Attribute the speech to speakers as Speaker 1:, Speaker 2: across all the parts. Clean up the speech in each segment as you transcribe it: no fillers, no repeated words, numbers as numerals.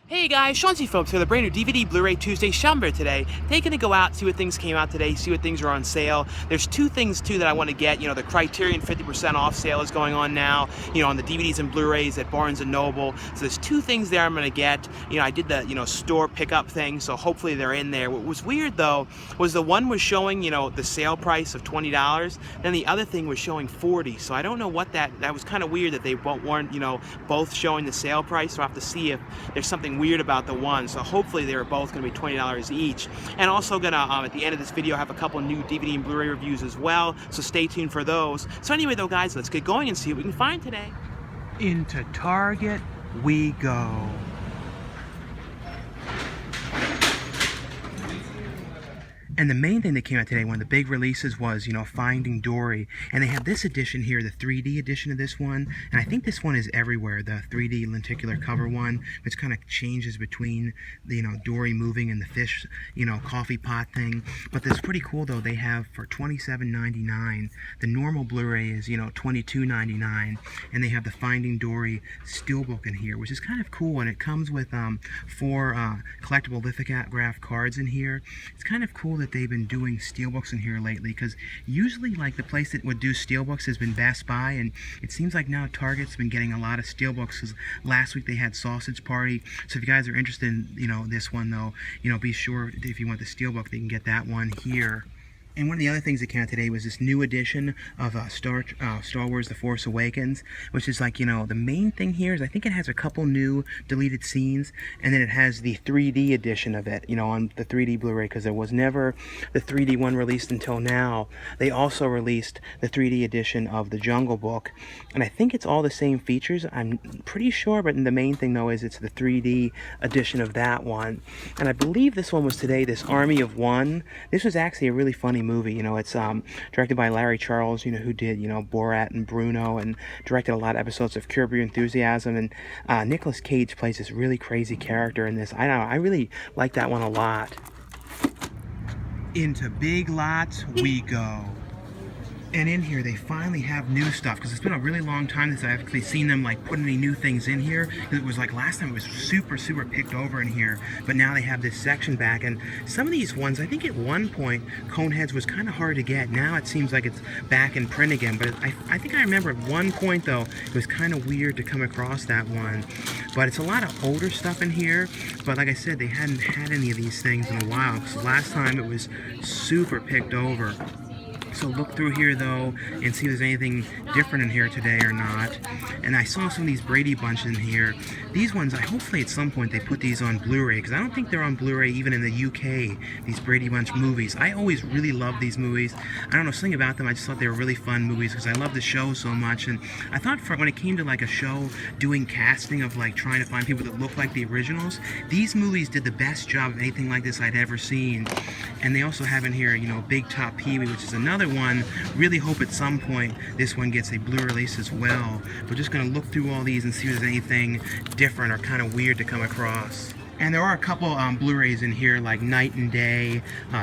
Speaker 1: Hey guys, Chauncey Phillips here, the brand new DVD Blu-ray Tuesday Shumber today. Taking to go out, see what things came out today, see what things are on sale. There's two things too that I want to get. You know, the Criterion 50% off sale is going on now, you know, on the DVDs and Blu-rays at Barnes & Noble. So there's two things there I'm going to get. You know, I did the, store pickup thing, so hopefully they're in there. What was weird though, was the one was showing, the sale price of $20, then the other thing was showing $40. So I don't know what that was kind of weird that they weren't, both showing the sale price. So I have to see if there's something weird about the one. So hopefully they're both going to be $20 each. And also gonna at the end of this video have a couple new DVD and Blu-ray reviews as well, so stay tuned for those. So anyway though guys, let's get going and see what we can find today. Into Target we go. And the main thing that came out today, one of the big releases was, Finding Dory. And they have this edition here, the 3D edition of this one. And I think this one is everywhere, the 3D lenticular cover one, which kind of changes between the, Dory moving and the fish, coffee pot thing. But that's pretty cool, though. They have for $27.99. The normal Blu-ray is, $22.99. And they have the Finding Dory Steelbook in here, which is kind of cool. And it comes with 4 collectible lithograph cards in here. It's kind of cool that they've been doing steelbooks in here lately, because usually like the place that would do steelbooks has been Bestbuy, and it seems like now Target's been getting a lot of steelbooks, because last week they had Sausage Party. So if you guys are interested in this one though, be sure if you want the steelbook they can get that one here. And one of the other things that came out today was this new edition of Star Wars The Force Awakens, which is like, the main thing here is I think it has a couple new deleted scenes, and then it has the 3D edition of it, on the 3D Blu-ray, because there was never the 3D one released until now. They also released the 3D edition of The Jungle Book, and I think it's all the same features, I'm pretty sure, but the main thing though is it's the 3D edition of that one. And I believe this one was today, this Army of One. This was actually a really funny movie. It's directed by Larry Charles, who did, Borat and Bruno, and directed a lot of episodes of Curb Your Enthusiasm. And Nicolas Cage plays this really crazy character in this. I don't know, I really like that one a lot. Into Big Lots we go. And in here, they finally have new stuff, because it's been a really long time since I've actually seen them like put any new things in here. It was like last time it was super picked over in here, but now they have this section back. And some of these ones, I think at one point, Coneheads was kind of hard to get. Now it seems like it's back in print again. But I think I remember at one point though, it was kind of weird to come across that one. But it's a lot of older stuff in here. But like I said, they hadn't had any of these things in a while, because last time it was super picked over. So look through here though and see if there's anything different in here today or not. And I saw some of these Brady Bunch in here. These ones, hopefully at some point they put these on Blu-ray, because I don't think they're on Blu-ray even in the UK, these Brady Bunch movies. I always really loved these movies. I don't know, something about them, I just thought they were really fun movies, because I love the show so much. And I thought when it came to like a show doing casting of like trying to find people that look like the originals, these movies did the best job of anything like this I'd ever seen. And they also have in here, Big Top Pee-wee, which is another one. Really hope at some point this one gets a Blu release as well. We're just going to look through all these and see if there's anything different or kind of weird to come across. And there are a couple Blu-rays in here, like Night and Day,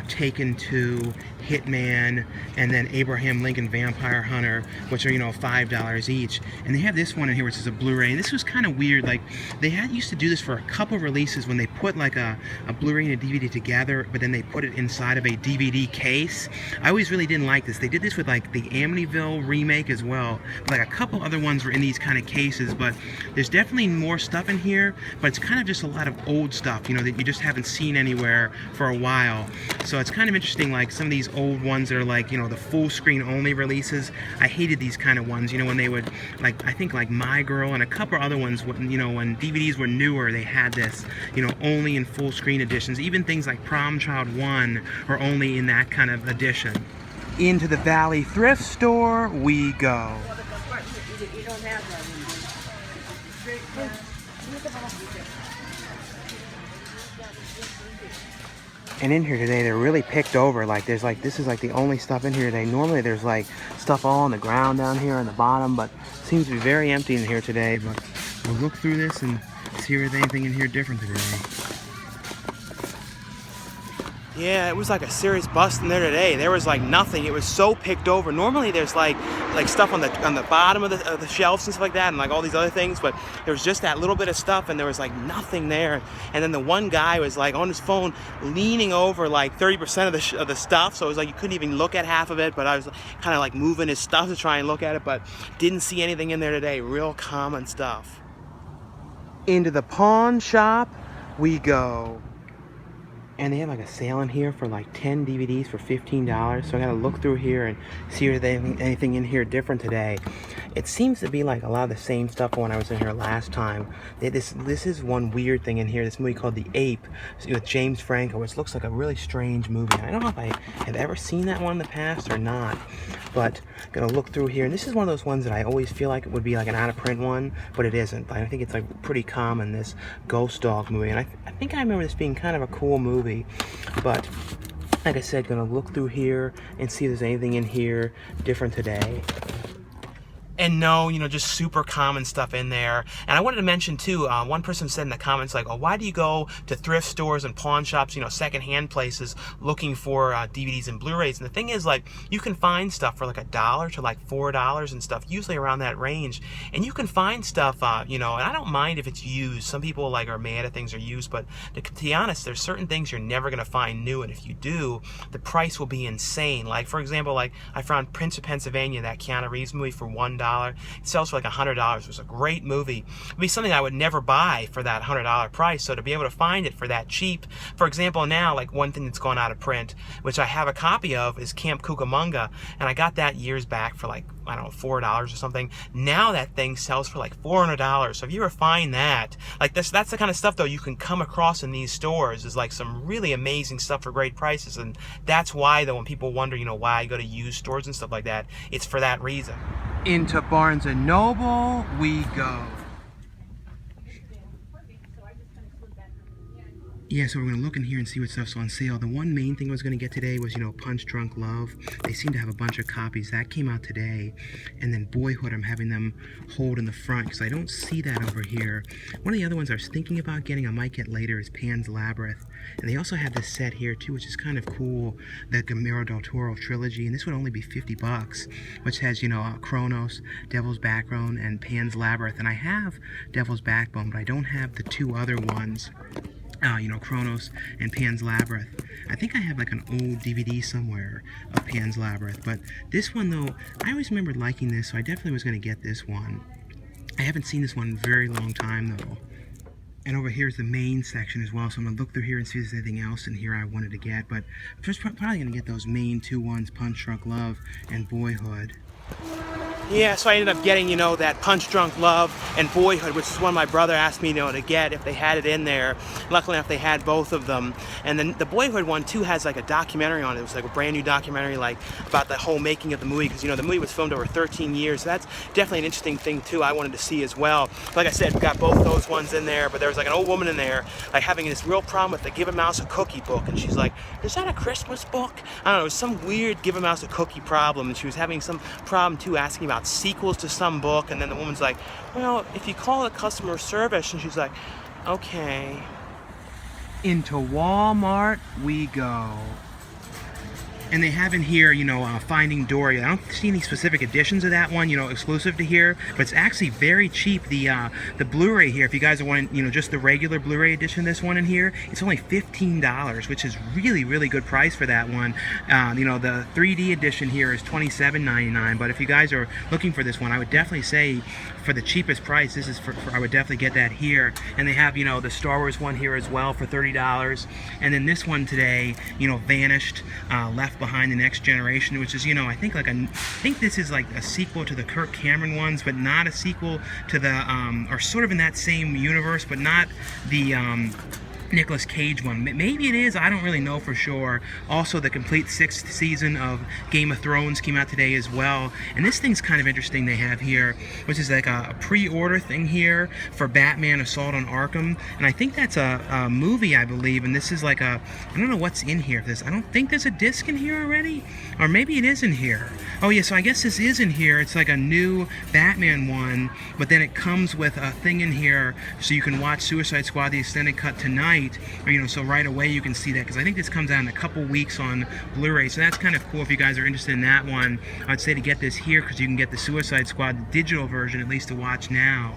Speaker 1: Taken 2, Hitman, and then Abraham Lincoln Vampire Hunter, which are, $5 each. And they have this one in here, which is a Blu-ray. And this was kind of weird. Like, they used to do this for a couple releases when they put like a Blu-ray and a DVD together, but then they put it inside of a DVD case. I always really didn't like this. They did this with like the Amityville remake as well. Like a couple other ones were in these kind of cases, but there's definitely more stuff in here, but it's kind of just a lot of old stuff, that you just haven't seen anywhere for a while. So it's kind of interesting, like some of these old ones that are like, the full screen only releases. I hated these kind of ones, when they would, like, I think like My Girl and a couple other ones, when DVDs were newer, they had this, only in full screen editions. Even things like Prom Child 1 are only in that kind of edition. Into the Valley Thrift Store we go. And in here today, they're really picked over. Like, this is like the only stuff in here today. Normally there's like stuff all on the ground down here on the bottom, but it seems to be very empty in here today. But we'll look through this and see if there's anything in here different today. Yeah, it was like a serious bust in there today. There was like nothing. It was so picked over. Normally there's like stuff on the bottom of the shelves and stuff like that, and like all these other things, but there was just that little bit of stuff, and there was like nothing there. And then the one guy was like on his phone, leaning over like 30% of the stuff, so it was like you couldn't even look at half of it. But I was kind of like moving his stuff to try and look at it, but didn't see anything in there today. Real common stuff. Into the pawn shop we go. And they have like a sale in here for like 10 DVDs for $15. So I gotta look through here and see if there's anything in here different today. It seems to be like a lot of the same stuff when I was in here last time. This is one weird thing in here. This movie called The Ape with James Franco, which looks like a really strange movie. I don't know if I have ever seen that one in the past or not, but I'm gonna look through here. And this is one of those ones that I always feel like it would be like an out-of-print one, but it isn't. I think it's like pretty common, this Ghost Dog movie. And I think I remember this being kind of a cool movie. But like I said, gonna look through here and see if there's anything in here different today. And no, just super common stuff in there. And I wanted to mention too, one person said in the comments like, oh, why do you go to thrift stores and pawn shops, secondhand places looking for DVDs and Blu-rays? And the thing is, like, you can find stuff for like $1 to like $4 and stuff, usually around that range. And you can find stuff, and I don't mind if it's used. Some people like are mad at things are used, but to be honest, there's certain things you're never gonna find new, and if you do, the price will be insane. Like, for example, like I found Prince of Pennsylvania, that Keanu Reeves movie, for $1. It sells for like $100. It was a great movie. It'd be something I would never buy for that $100 price. So to be able to find it for that cheap, for example, now like one thing that's gone out of print, which I have a copy of, is Camp Cucamonga, and I got that years back for like, I don't know, $4 or something. Now that thing sells for like $400. So if you ever find that, like that's the kind of stuff though you can come across in these stores, is like some really amazing stuff for great prices. And that's why though, when people wonder, why I go to used stores and stuff like that, it's for that reason. Into Barnes & Noble we go. Yeah, so we're going to look in here and see what stuff's on sale. The one main thing I was going to get today was, Punch Drunk Love. They seem to have a bunch of copies. That came out today. And then Boyhood, I'm having them hold in the front because I don't see that over here. One of the other ones I was thinking about getting, I might get later, is Pan's Labyrinth. And they also have this set here too, which is kind of cool, the Guillermo del Toro trilogy. And this would only be $50, which has, Kronos, Devil's Backbone, and Pan's Labyrinth. And I have Devil's Backbone, but I don't have the two other ones. Kronos and Pan's Labyrinth. I think I have like an old DVD somewhere of Pan's Labyrinth, but this one though, I always remembered liking this, so I definitely was going to get this one. I haven't seen this one in a very long time though. And over here is the main section as well, so I'm going to look through here and see if there's anything else in here I wanted to get, but I'm just probably going to get those main two ones, Punch Drunk Love and Boyhood. Yeah, so I ended up getting, that Punch Drunk Love and Boyhood, which is one my brother asked me, to get if they had it in there. Luckily enough, they had both of them. And then the Boyhood one, too, has like a documentary on it. It was like a brand new documentary, like about the whole making of the movie, because, the movie was filmed over 13 years. So that's definitely an interesting thing, too, I wanted to see as well. Like I said, we got both those ones in there, but there was like an old woman in there, like having this real problem with the Give a Mouse a Cookie book. And she's like, is that a Christmas book? I don't know, it was some weird Give a Mouse a Cookie problem. And she was having some problem, too, asking about sequels to some book, and then the woman's like, well, if you call the customer service, and she's like, okay. Into Walmart we go. And they have in here, Finding Dory. I don't see any specific editions of that one, exclusive to here, but it's actually very cheap. The Blu-ray here, if you guys are wanting, just the regular Blu-ray edition of this one in here, it's only $15, which is really, really good price for that one. The 3D edition here is $27.99, but if you guys are looking for this one, I would definitely say for the cheapest price, this is for I would definitely get that here. And they have, the Star Wars one here as well for $30. And then this one today, Vanished, Left Behind the Next Generation, which is, I think this is like a sequel to the Kirk Cameron ones, but not a sequel to the, or sort of in that same universe, but not the, Nicolas Cage one. Maybe it is, I don't really know for sure. Also, the complete 6th season of Game of Thrones came out today as well. And this thing's kind of interesting they have here, which is like a pre-order thing here for Batman Assault on Arkham. And I think that's a movie, I believe. And this is like I don't know what's in here for this. I don't think there's a disc in here already. Or maybe it is in here. Oh yeah, so I guess this is in here. It's like a new Batman one, but then it comes with a thing in here so you can watch Suicide Squad, the extended cut tonight. night, or so right away you can see that, because I think this comes out in a couple weeks on Blu-ray. So that's kind of cool if you guys are interested in that one. I'd say to get this here, because you can get the Suicide Squad digital version at least to watch now.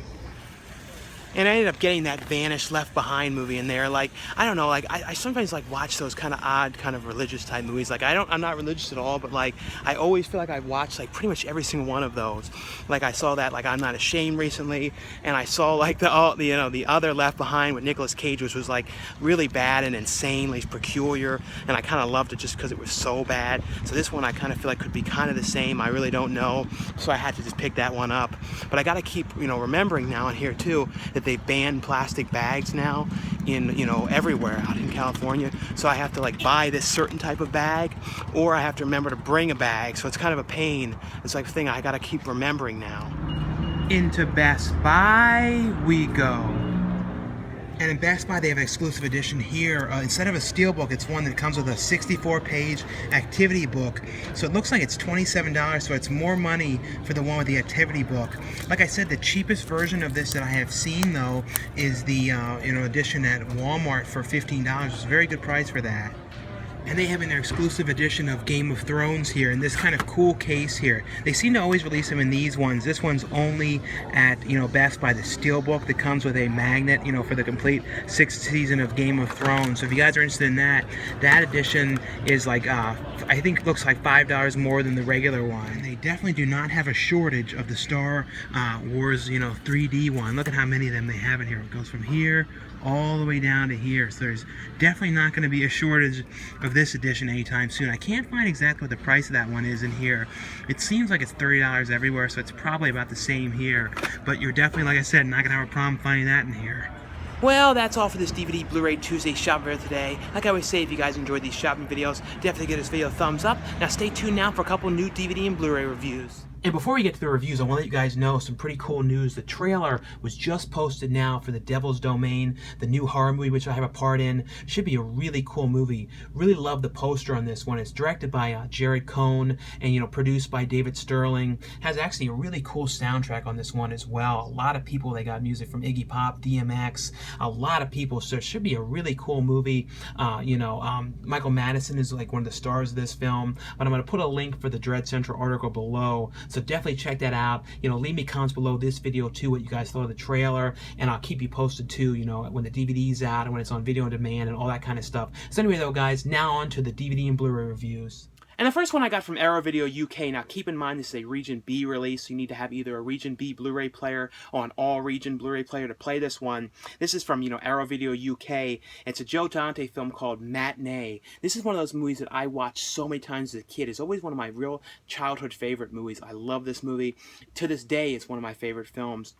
Speaker 1: And I ended up getting that Vanished Left Behind movie in there. Like, I don't know, like, I sometimes like watch those kind of odd, kind of religious type movies. Like, I'm not religious at all, but like, I always feel like I've watched like pretty much every single one of those. Like, I saw that, like, I'm Not Ashamed recently, and I saw like the other Left Behind with Nicolas Cage, which was like really bad and insanely peculiar, and I kind of loved it just because it was so bad. So this one I kind of feel like could be kind of the same. I really don't know, so I had to just pick that one up. But I got to keep, remembering now in here too, that they've banned plastic bags now in, everywhere out in California. So I have to like buy this certain type of bag, or I have to remember to bring a bag. So it's kind of a pain. It's like a thing I gotta keep remembering now. Into Best Buy we go. And in Best Buy, they have an exclusive edition here. Instead of a Steelbook, it's one that comes with a 64-page activity book. So it looks like it's $27, so it's more money for the one with the activity book. Like I said, the cheapest version of this that I have seen, though, is the edition at Walmart for $15. It's a very good price for that. And they have an exclusive edition of Game of Thrones here in this kind of cool case here. They seem to always release them in these ones. This one's only at, Best Buy, the Steelbook that comes with a magnet, for the complete 6th season of Game of Thrones. So if you guys are interested in that, that edition is like, I think looks like $5 more than the regular one. And they definitely do not have a shortage of the Star Wars, 3D one. Look at how many of them they have in here. It goes from here all the way down to here. So there's definitely not going to be a shortage of this edition anytime soon. I can't find exactly what the price of that one is in here. It seems like it's $30 everywhere, so it's probably about the same here. But you're definitely, like I said, not going to have a problem finding that in here. Well, that's all for this DVD Blu-ray Tuesday shopping video today. Like I always say, if you guys enjoyed these shopping videos, definitely give this video a thumbs up. Now stay tuned now for a couple new DVD and Blu-ray reviews. And before we get to the reviews, I want to let you guys know some pretty cool news. The trailer was just posted now for The Devil's Domain, the new horror movie which I have a part in. Should be a really cool movie. Really love the poster on this one. It's directed by Jared Cohn and produced by David Sterling. Has actually a really cool soundtrack on this one as well. A lot of people, they got music from Iggy Pop, DMX, a lot of people. So it should be a really cool movie. Michael Madison is like one of the stars of this film. But I'm going to put a link for the Dread Central article below. So definitely check that out. Leave me comments below this video too, what you guys thought of the trailer, and I'll keep you posted too, when the DVD's out and when it's on video on demand and all that kind of stuff. So anyway though, guys, now on to the DVD and Blu-ray reviews. And the first one I got from Arrow Video UK. Now keep in mind this is a Region B release, so you need to have either a Region B Blu-ray player or an all-region Blu-ray player to play this one. This is from, Arrow Video UK. It's a Joe Dante film called Matinee. This is one of those movies that I watched so many times as a kid. It's always one of my real childhood favorite movies. I love this movie. To this day, it's one of my favorite films.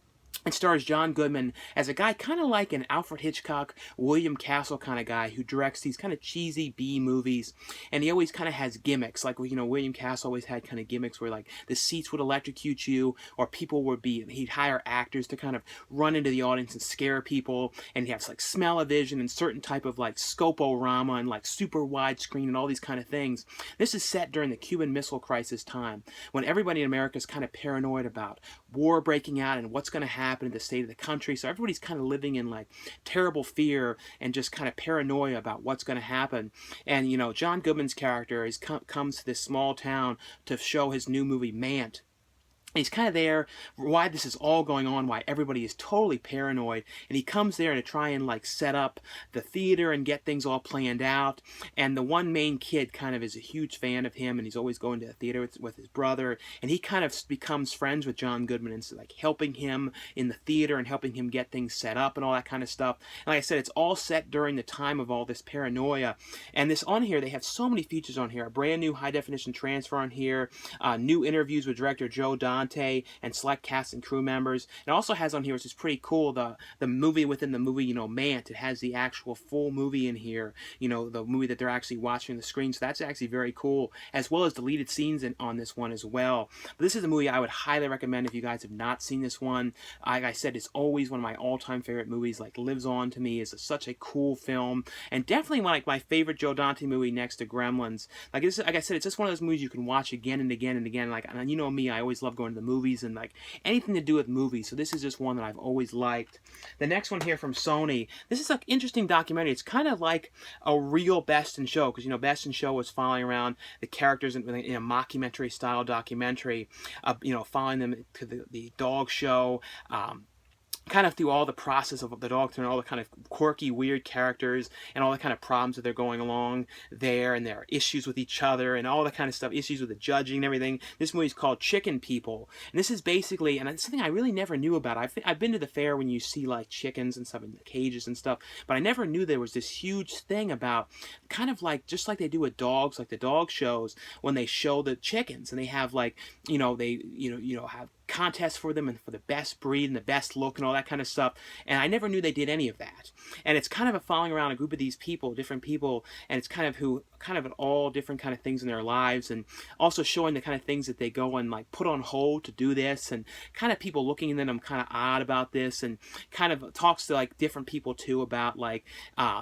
Speaker 1: It stars John Goodman as a guy kind of like an Alfred Hitchcock, William Castle kind of guy who directs these kind of cheesy B movies, and he always kind of has gimmicks. Like, William Castle always had kind of gimmicks where like the seats would electrocute you, or people would he'd hire actors to kind of run into the audience and scare people, and he has like smell-o-vision and certain type of like scope-o-rama and like super widescreen and all these kind of things. This is set during the Cuban Missile Crisis time, when everybody in America is kind of paranoid about war breaking out and what's going to happen in the state of the country. So everybody's kind of living in like terrible fear and just kind of paranoia about what's going to happen. And John Goodman's character comes to this small town to show his new movie Mant. He's kind of there why this is all going on, why everybody is totally paranoid, and he comes there to try and like set up the theater and get things all planned out. And the one main kid kind of is a huge fan of him, and he's always going to the theater with his brother, and he kind of becomes friends with John Goodman and like helping him in the theater and helping him get things set up and all that kind of stuff. And like I said, it's all set during the time of all this paranoia. And this on here, they have so many features on here. A brand new high definition transfer on here, new interviews with director Joe Dante and select cast and crew members. It also has on here, which is pretty cool, the movie within the movie, Mant. It has the actual full movie in here, the movie that they're actually watching on the screen. So that's actually very cool, as well as deleted scenes on this one as well. But this is a movie I would highly recommend if you guys have not seen this one. Like I said, it's always one of my all-time favorite movies. Like, lives on to me. It's such a cool film, and definitely like my favorite Joe Dante movie next to Gremlins. Like I said, it's just one of those movies you can watch again and again and again. Like, and me, I always love going to the movies and like anything to do with movies. So this is just one that I've always liked. The next one here from Sony. This is an interesting documentary. It's kind of like a real Best in Show, because you know Best in Show was following around the characters in a mockumentary style documentary, you know, following them to the dog show. Kind of through all the process of the dog, through all the kind of quirky, weird characters and all the kind of problems that they're going along there, and their issues with each other and all the kind of stuff, issues with the judging and everything. This movie's called Chicken People, and this is basically, and it's something I really never knew about. I've been to the fair when you see like chickens and stuff in the cages and stuff, but I never knew there was this huge thing about kind of like just like they do with dogs, like the dog shows when they show the chickens, and they have like they have contests for them and for the best breed and the best look and all that kind of stuff, and I never knew they did any of that. And it's kind of a following around a group of these people, different people, and it's kind of all different kind of things in their lives, and also showing the kind of things that they go and like put on hold to do this, and kind of people looking at them kind of odd about this, and kind of talks to like different people too about like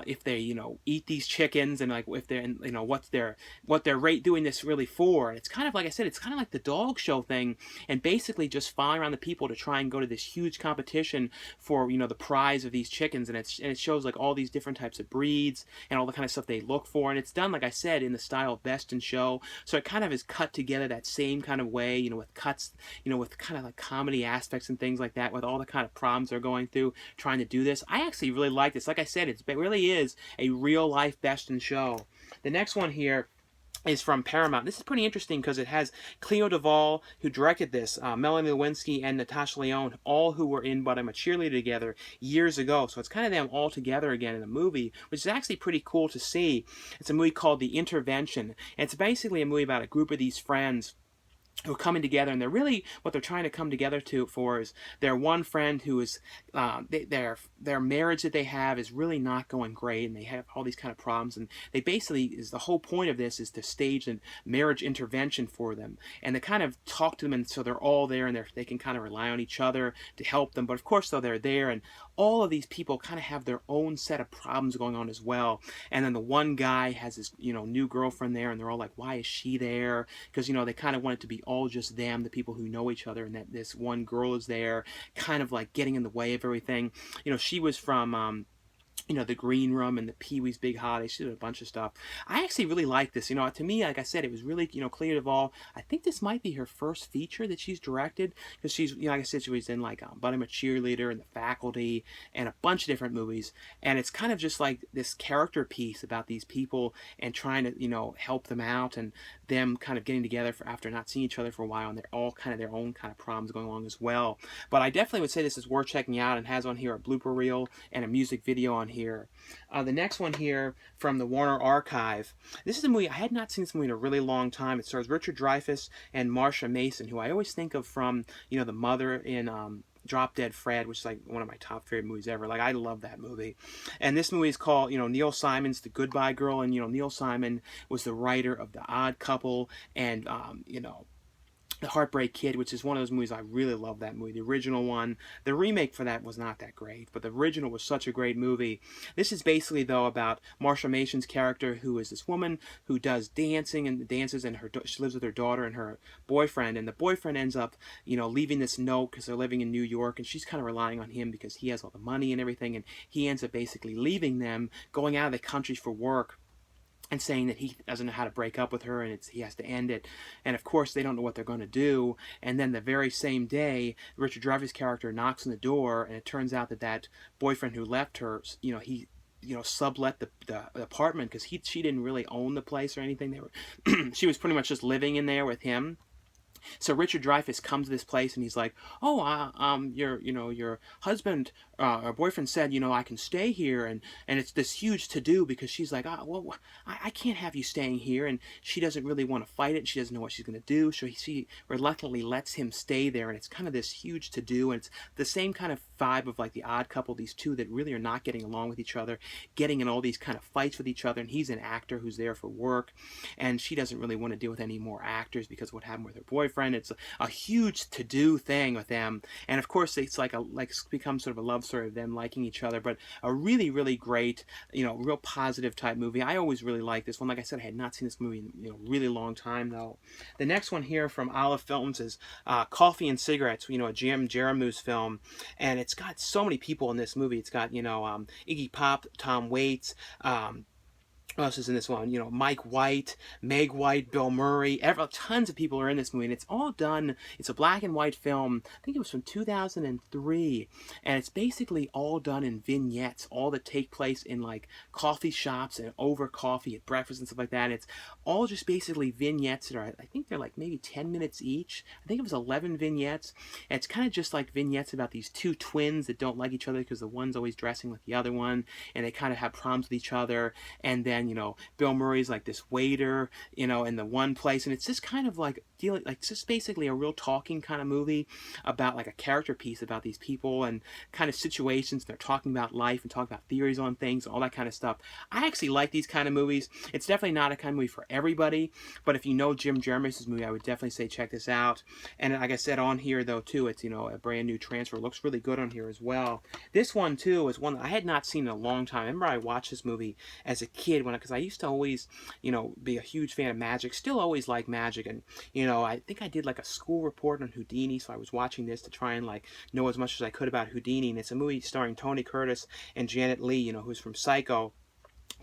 Speaker 1: if they eat these chickens, and like if they're what they're rate doing this really for. And it's kind of like I said, it's kind of like the dog show thing, and basically just following around the people to try and go to this huge competition for the prize of these chickens, and it shows like all these different types of breeds and all the kind of stuff they look for, and it's done like I said in the style of Best in Show, so it kind of is cut together that same kind of way, with cuts, with kind of like comedy aspects and things like that, with all the kind of problems they're going through trying to do this. I actually really like this. Like I said, it really is a real life Best in Show. The next one here is from Paramount. This is pretty interesting because it has Cleo Duvall, who directed this, Melanie Lewinsky and Natasha Lyonne, all who were in But I'm a Cheerleader together years ago. So it's kind of them all together again in a movie, which is actually pretty cool to see. It's a movie called The Intervention, and it's basically a movie about a group of these friends who are coming together, and they're really, what they're trying to come together for is their one friend who is, their marriage that they have is really not going great, and they have all these kind of problems, and they basically, the whole point of this is to stage a marriage intervention for them, and they kind of talk to them, and so they're all there, and they can kind of rely on each other to help them, but of course, though, they're there, and all of these people kind of have their own set of problems going on as well, and then the one guy has his, new girlfriend there, and they're all like, why is she there? Because, they kind of want it to be all just them, the people who know each other, and that this one girl is there kind of like getting in the way of everything. She was from the Green Room and the Pee-wee's Big Holiday. She did a bunch of stuff. I actually really like this. To me, like I said, it was really, Clea Duvall. I think this might be her first feature that she's directed, because she's, like I said, she was in like But I'm a Cheerleader and The Faculty and a bunch of different movies. And it's kind of just like this character piece about these people and trying to, help them out, and them kind of getting together after not seeing each other for a while, and they're all kind of their own kind of problems going along as well. But I definitely would say this is worth checking out, and has on here a blooper reel and a music video on here. The next one here from the Warner Archive. This is a movie, I had not seen this movie in a really long time. It stars Richard Dreyfuss and Marsha Mason, who I always think of from, the mother in Drop Dead Fred, which is like one of my top favorite movies ever. Like, I love that movie. And this movie is called, Neil Simon's The Goodbye Girl, and, Neil Simon was the writer of The Odd Couple and, The Heartbreak Kid, which is one of those movies I really love. That movie, the original one. The remake for that was not that great, but the original was such a great movie. This is basically, though, about Marsha Mason's character, who is this woman who does dancing and dances, and she lives with her daughter and her boyfriend, and the boyfriend ends up, leaving this note because they're living in New York, and she's kind of relying on him because he has all the money and everything, and he ends up basically leaving them, going out of the country for work, and saying that he doesn't know how to break up with her, and he has to end it. And of course, they don't know what they're going to do. And then the very same day, Richard Dreyfuss' character knocks on the door, and it turns out that boyfriend who left her, he sublet the apartment, because she didn't really own the place or anything. They were she was pretty much just living in there with him. So Richard Dreyfuss comes to this place, and he's like, "Oh, your husband or boyfriend said, I can stay here," and it's this huge to do, because she's like, "Well, I can't have you staying here," and she doesn't really want to fight it. And she doesn't know what she's going to do, so she reluctantly lets him stay there, and it's kind of this huge to do, and it's the same kind of vibe of like The Odd Couple. These two that really are not getting along with each other, getting in all these kind of fights with each other, and he's an actor who's there for work, and she doesn't really want to deal with any more actors because of what happened with her boyfriend. boyfriend. It's a huge to-do thing with them, and of course it's like becomes sort of a love story of them liking each other, but a really, really great, real positive type movie. I always really like this one. Like I said, I had not seen this movie in a really long time though. The next one here from Olive Films is Coffee and Cigarettes, a Jim Jarmusch film, and it's got so many people in this movie. It's got Iggy Pop, Tom Waits, who else is in this one? Mike White, Meg White, Bill Murray. Tons of people are in this movie, and it's all done. It's a black and white film. I think it was from 2003, and it's basically all done in vignettes, all that take place in like coffee shops and over coffee at breakfast and stuff like that. And it's all just basically vignettes that are, I think they're like maybe 10 minutes each. I think it was 11 vignettes. And it's kind of just like vignettes about these two twins that don't like each other because the one's always dressing like the other one, and they kind of have problems with each other. And then Bill Murray's like this waiter, in the one place, and it's just kind of like it's just basically a real talking kind of movie about like a character piece about these people and kind of situations. They're talking about life and talking about theories on things, all that kind of stuff. I actually like these kind of movies. It's definitely not a kind of movie for everybody, but if you know Jim Jarmusch's movie, I would definitely say check this out. And like I said, on here though too, it's a brand new transfer. It looks really good on here as well. This one too is one that I had not seen in a long time. I remember I watched this movie as a kid because I used to always, be a huge fan of magic. Still always like magic, and I think I did like a school report on Houdini, so I was watching this to try and like know as much as I could about Houdini. And it's a movie starring Tony Curtis and Janet Leigh, who's from Psycho,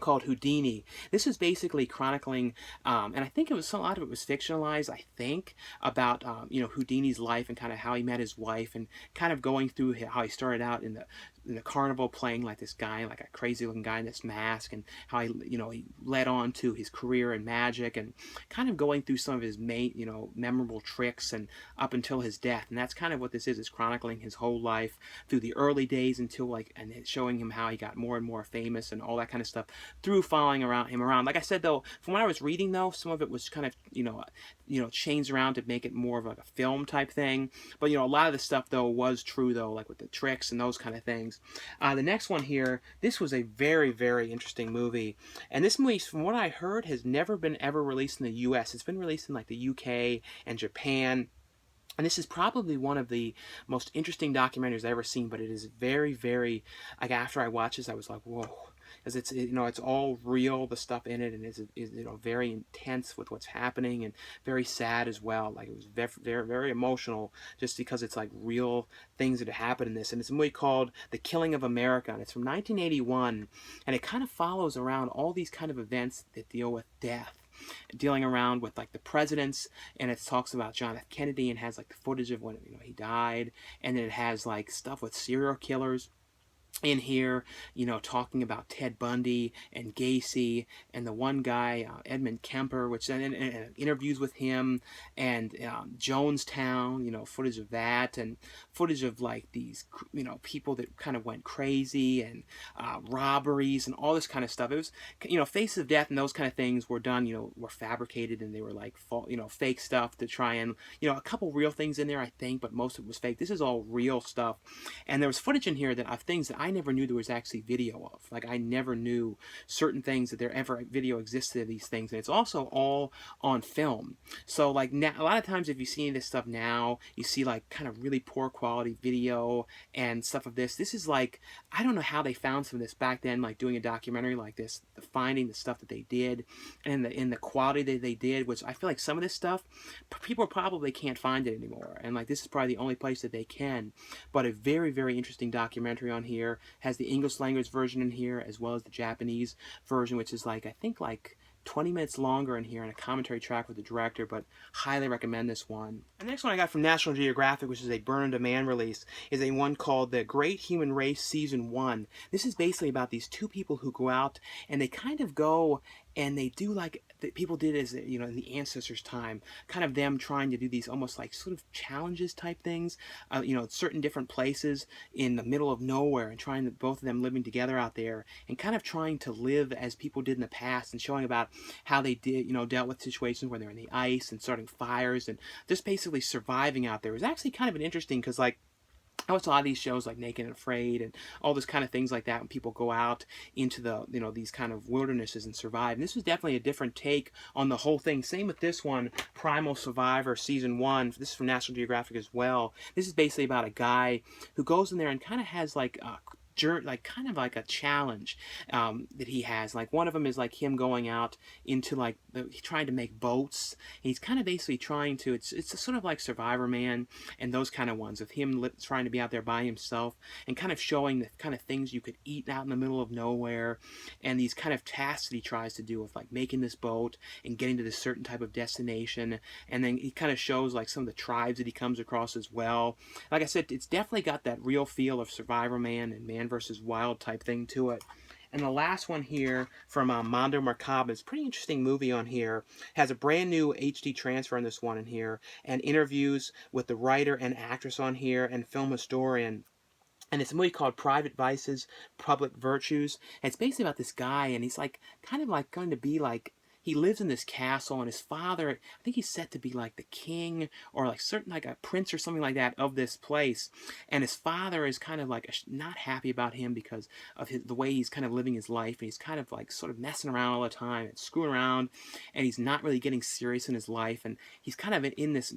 Speaker 1: called Houdini. This is basically chronicling, and I think a lot of it was fictionalized, I think, about, Houdini's life and kind of how he met his wife and kind of going through how he started out in the carnival playing like this guy, like a crazy looking guy in this mask, and how he led on to his career in magic and kind of going through some of his memorable tricks and up until his death. And that's kind of what this is chronicling his whole life through the early days until and showing him how he got more and more famous and all that kind of stuff through following him around. Like I said though, from what I was reading though, some of it was kind of changed around to make it more of like a film type thing. But a lot of the stuff though was true though, like with the tricks and those kind of things. The next one here, this was a very, very interesting movie. And this movie, from what I heard, has never been ever released in the US. It's been released in like the UK and Japan. And this is probably one of the most interesting documentaries I've ever seen, but it is very, very, like after I watched this, I was like, whoa. Because it's all real, the stuff in it, and is very intense with what's happening and very sad as well. Like it was very, very, very emotional just because it's like real things that happen in this. And it's a movie called The Killing of America, and it's from 1981, and it kind of follows around all these kind of events that deal with death, dealing around with like the presidents, and it talks about John F. Kennedy and has like the footage of when he died, and then it has like stuff with serial killers in here, talking about Ted Bundy and Gacy and the one guy, Edmund Kemper, which and interviews with him, and Jonestown, footage of that, and footage of like these, people that kind of went crazy, and robberies and all this kind of stuff. It was, Faces of Death and those kind of things were done, were fabricated, and they were like, fake stuff to try and, a couple real things in there, I think, but most of it was fake. This is all real stuff, and there was footage in here of things that I never knew there was actually video of. Like I never knew certain things that there ever video existed of these things, and it's also all on film. So like now, a lot of times if you see this stuff now, you see like kind of really poor quality video and stuff of this. This is like, I don't know how they found some of this back then, like doing a documentary like this, finding the stuff that they did and in the quality that they did, which I feel like some of this stuff people probably can't find it anymore, and like this is probably the only place that they can. But a very, very interesting documentary on here. Has the English language version in here as well as the Japanese version, which is like, I think like 20 minutes longer in here, and a commentary track with the director, but highly recommend this one. And the next one I got from National Geographic, which is a burn-on-demand release, is a one called The Great Human Race Season 1. This is basically about these two people who go out, and they kind of go and they do like the people did as in the ancestors' time, kind of them trying to do these almost like sort of challenges type things, certain different places in the middle of nowhere, and trying to, both of them living together out there, and kind of trying to live as people did in the past, and showing about how they did, dealt with situations where they're in the ice and starting fires and just basically surviving out there. It was actually kind of an interesting, because like I watch a lot of these shows like Naked and Afraid and all this kind of things like that when people go out into the, you know, these kind of wildernesses and survive. And this was definitely a different take on the whole thing. Same with this one, Primal Survivor Season 1. This is from National Geographic as well. This is basically about a guy who goes in there and kind of has like kind of like a challenge that he has. Like one of them is like him going out into like trying to make boats. He's kind of basically trying to. It's a sort of like Survivor Man and those kind of ones of him trying to be out there by himself and kind of showing the kind of things you could eat out in the middle of nowhere, and these kind of tasks that he tries to do with like making this boat and getting to this certain type of destination. And then he kind of shows like some of the tribes that he comes across as well. Like I said, it's definitely got that real feel of Survivor Man and Man versus Wild type thing to it. And the last one here from Mondo Macabre is a pretty interesting movie on here. Has a brand new HD transfer on this one in here, and interviews with the writer and actress on here and film historian. And it's a movie called Private Vices, Public Virtues. And it's basically about this guy, and he's like kind of like going to be like, he lives in this castle, and his father, I think he's set to be like the king or like certain like a prince or something like that of this place. And his father is kind of like not happy about him because of the way he's kind of living his life, and he's kind of like sort of messing around all the time and screwing around, and he's not really getting serious in his life. And he's kind of in this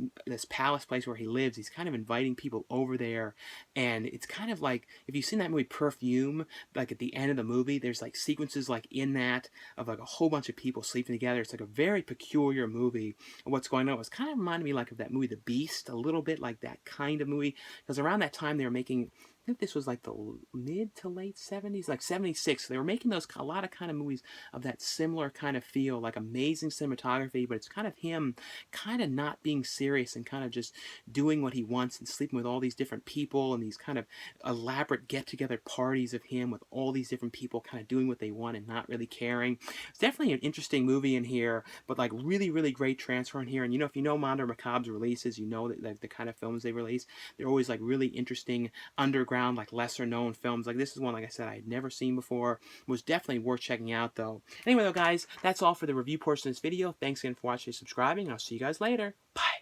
Speaker 1: palace place where he lives. He's kind of inviting people over there, and it's kind of like if you've seen that movie Perfume, like at the end of the movie, there's like sequences like in that of like a whole bunch of people sleeping together. It's like a very peculiar movie. And what's going on, it was kind of reminded me like of that movie The Beast, a little bit like that kind of movie, because around that time they were making, I think this was like the mid to late 70s, like 76. They were making those a lot of kind of movies of that similar kind of feel, like amazing cinematography, but it's kind of him kind of not being serious and kind of just doing what he wants and sleeping with all these different people and these kind of elaborate get-together parties of him with all these different people kind of doing what they want and not really caring. It's definitely an interesting movie in here, but like really, really great transfer in here. And you know, if you know Mondo Macabre's releases, you know that like the kind of films they release, they're always like really interesting underground, like lesser known films. Like this is one, like I said, I had never seen before. It was definitely worth checking out though. Anyway though guys, that's all for the review portion of this video. Thanks again for watching and subscribing. I'll see you guys later. Bye.